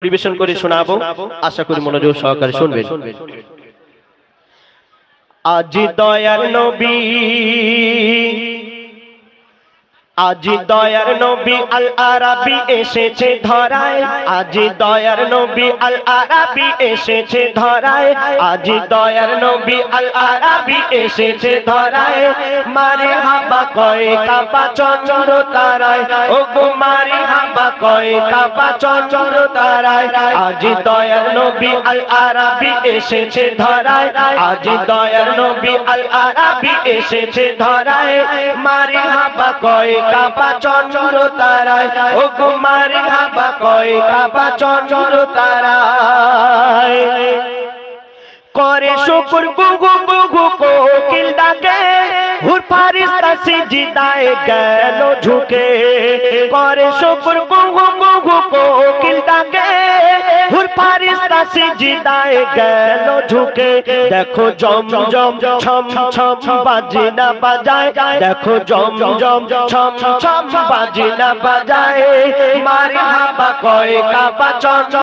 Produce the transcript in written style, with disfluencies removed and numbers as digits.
পরিবেশন করে শোনাবো, আশা করি মনোযোগ সহকারে শুনবেন। আজ দয়ার নবী, আজ দয়ার নবী আল আরাবী এসেছে ধরায়, আজ দয়ার নবী আল আরাবী এসেছে ধরায়, আজ দয়ার নবী আল আরাবী এসেছে ধরায়। মারে হাবা কয়ে কাবা চন্দ্র তারায়, ও গো মারে হাবা কয়ে কাবা চন্দ্র তারায়। আজ দয়ার নবী আল আরাবী এসেছে ধরায়, আজ দয়ার নবী আল আরাবী এসেছে ধরায়। মারে হাবা কয়ে কাবা চন্দ্র তারায়, ও গো মারে হাবা কয়ে কাবা চন্দ্র তারায়। করে শুকর গুগু গুগু কোকিল ডাকে, হুর ফারিস্তা সিজদায় গেল ঝুঁকে। করে শুকর গুগু গুগু কোকিল ডাকে, হুর ফারিস্তা সিজদায় গেল ঝুঁকে। দেখো জম জম ছম ছম বাজনা বাজায়, দেখো জম জম ছম ছম বাজনা বাজায়। মারহাবা কয়ে কাবা চন্দ্র